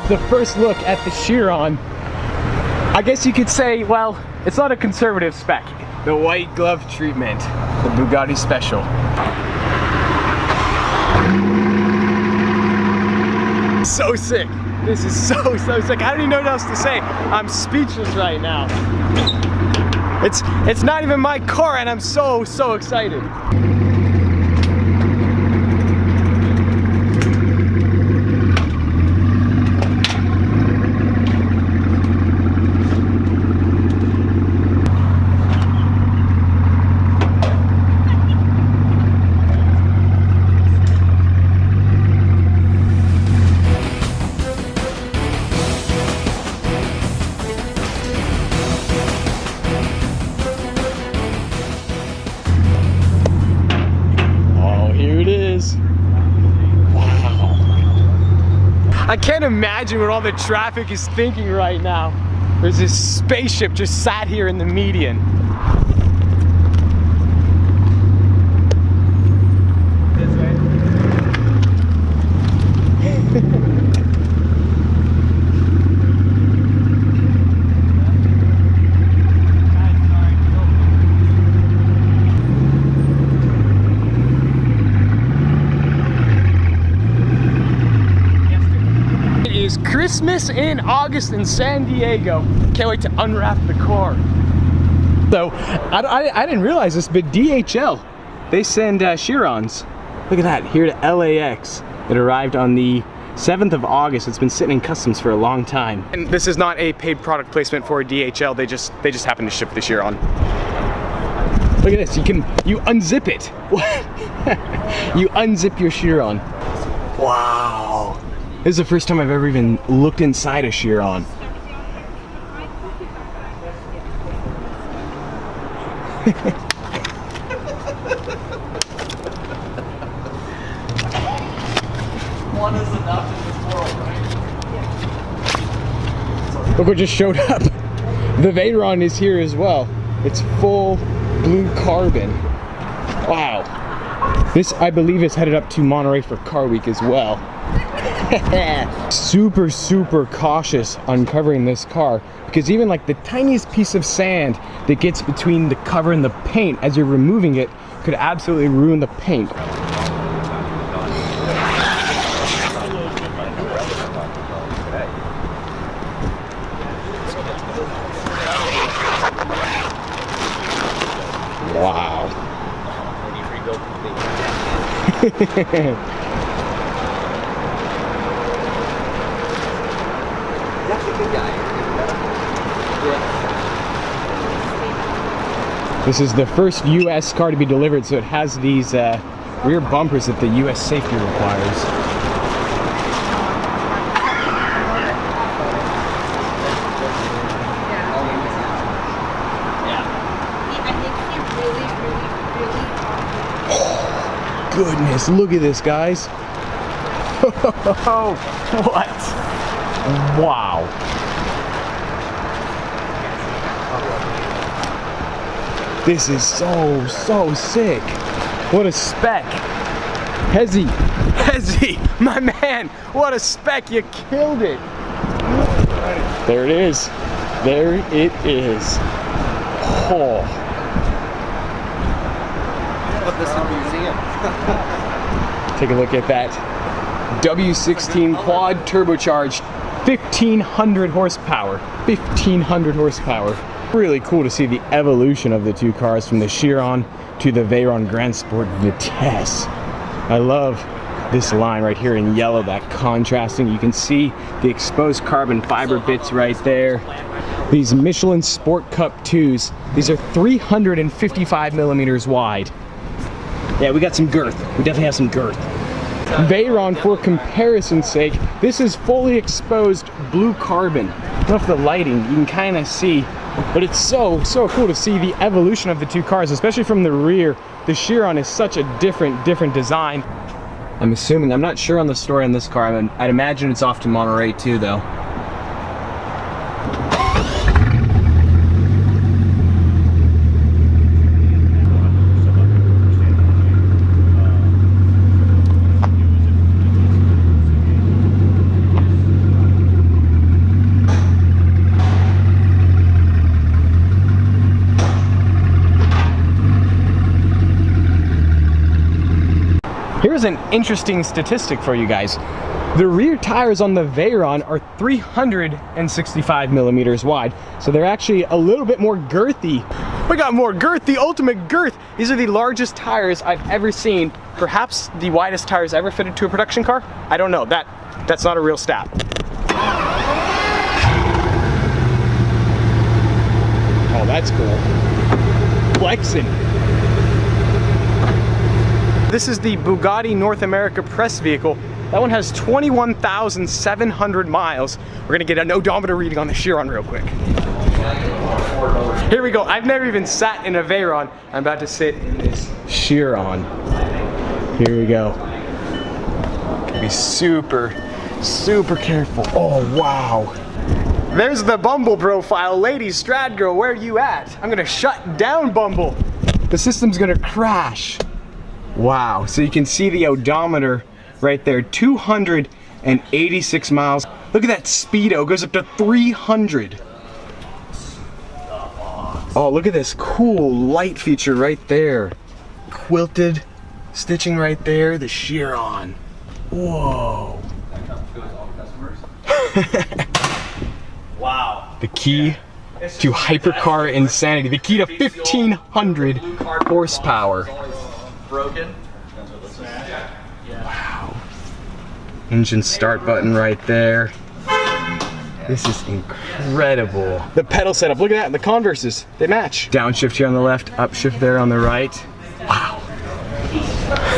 the first look at the Chiron. I guess you could say, well, it's not a conservative spec. The white glove treatment, the Bugatti Special. So sick. This is so sick. I don't even know what else to say. I'm speechless right now. It's not even my car and I'm so excited. I can't imagine what all the traffic is thinking right now. There's this spaceship just sat here in the median. This way. Christmas in August in San Diego. Can't wait to unwrap the car. So, I didn't realize this, but DHL, they send Chirons. Look at that, here to LAX. It arrived on the 7th of August. It's been sitting in customs for a long time. And this is not a paid product placement for DHL. They just happen to ship the Chiron. Look at this, you unzip it. You unzip your Chiron. Wow. This is the first time I've ever even looked inside a Chiron. One is enough in this world, right? Look what just showed up. The Veyron is here as well. It's full blue carbon. Wow. This, I believe, is headed up to Monterey for Car Week as well. Super cautious uncovering this car, because even like the tiniest piece of sand that gets between the cover and the paint as you're removing it could absolutely ruin the paint. Wow. This is the first US car to be delivered, so it has these rear bumpers that the US safety requires. Goodness, look at this, guys. What? Wow. This is so sick. What a spec. Hezzy, my man, what a spec, you killed it. There it is. There it is. Oh. Put this in a museum. Take a look at that. W16 quad turbocharged, 1500 horsepower. 1500 horsepower. Really cool to see the evolution of the two cars from the Chiron to the Veyron Grand Sport Vitesse. I love this line right here in yellow, that contrasting. You can see the exposed carbon fiber bits right there. These Michelin Sport Cup 2s. These are 355 millimeters wide. Yeah, we got some girth. We definitely have some girth. Veyron, for comparison's sake, this is fully exposed blue carbon. I don't know if the lighting, you can kind of see, but it's so cool to see the evolution of the two cars, especially from the rear. The Chiron is such a different design. I'm assuming, I'm not sure on the story on this car, I'd imagine it's off to Monterey too though. Here's an interesting statistic for you guys. The rear tires on the Veyron are 365 millimeters wide, so they're actually a little bit more girthy. We got more girth, the ultimate girth. These are the largest tires I've ever seen. Perhaps the widest tires ever fitted to a production car? I don't know, that's not a real stat. Oh, that's cool. Flexing. This is the Bugatti North America press vehicle. That one has 21,700 miles. We're gonna get an odometer reading on the Chiron real quick. Here we go. I've never even sat in a Veyron. I'm about to sit in this Chiron. Here we go. Be super, super careful. Oh, wow. There's the Bumble profile. Ladies, Strad girl, where are you at? I'm gonna shut down Bumble. The system's gonna crash. Wow, so you can see the odometer right there, 286 miles. Look at that speedo, goes up to 300. Oh, look at this cool light feature right there. Quilted stitching right there, the Chiron. Whoa. Wow. The key to hypercar insanity, the key to 1,500 horsepower. Broken. Wow. Engine start button right there. This is incredible. The pedal setup, look at that, the Converses, they match. Downshift here on the left, upshift there on the right. Wow.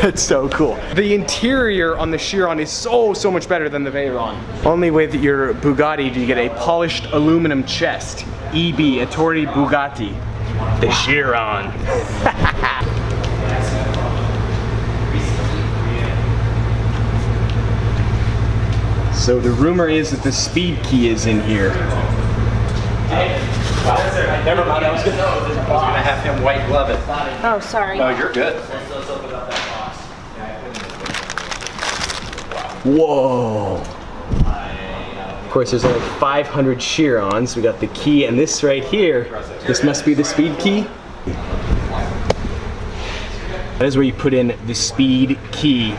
That's so cool. The interior on the Chiron is so much better than the Veyron. Only with your Bugatti do you get a polished aluminum chest. EB, Authority Bugatti. The Chiron. So the rumor is that the speed key is in here. Never mind, I was gonna have him white glove it. Oh, sorry. No, you're good. Whoa. Of course, there's only 500 Chirons. We got the key, and this right here, this must be the speed key. That is where you put in the speed key.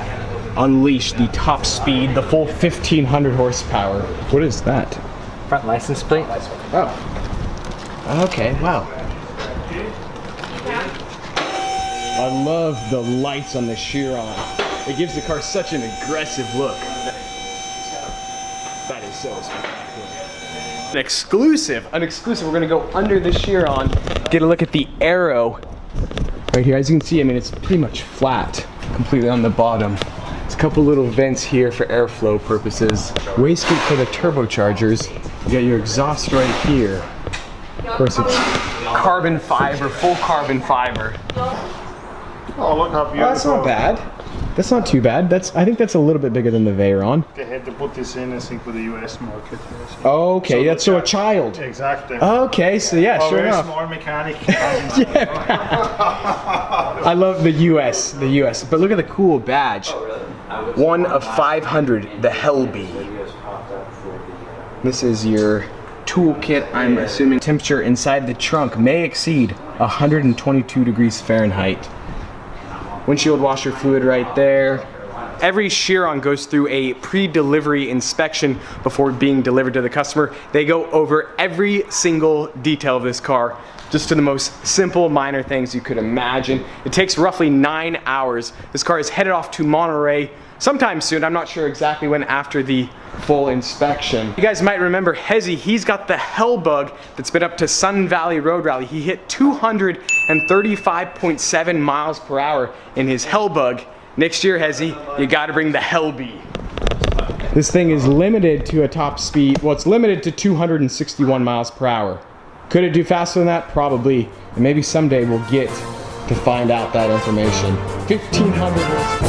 Unleash the top speed, the full 1,500 horsepower. What is that? Front license plate. Oh. Okay, wow. I love the lights on the Chiron. It gives the car such an aggressive look. That is so spectacular. An exclusive, we're gonna go under the Chiron, get a look at the aero. Right here, as you can see, I mean, it's pretty much flat, completely on the bottom. There's a couple little vents here for airflow purposes. Wastegate for the turbochargers. You got your exhaust right here. Of course, it's carbon fiber, full carbon fiber. Oh, look how beautiful. Oh, that's not bad. That's not too bad. I think that's a little bit bigger than the Veyron. They had to put this in, I think, for the US market. Okay, that's so a child. Exactly. Okay, so yeah, sure very enough. small mechanic. Yeah. I love the US, But look at the cool badge. 1 of 500, the Hellbee. This is your toolkit. I'm assuming temperature inside the trunk may exceed 122 degrees Fahrenheit. Windshield washer fluid right there. Every Chiron goes through a pre-delivery inspection before being delivered to the customer. They go over every single detail of this car, just to the most simple, minor things you could imagine. It takes roughly 9 hours. This car is headed off to Monterey sometime soon. I'm not sure exactly when after the full inspection. You guys might remember Hezzy, he's got the Hellbug that's been up to Sun Valley Road Rally. He hit 235.7 miles per hour in his Hellbug. Next year, Hezzy, you gotta bring the Hellbee. This thing is limited to a top speed, well, it's limited to 261 miles per hour. Could it do faster than that? Probably. And maybe someday we'll get to find out that information. 1,500 horsepower.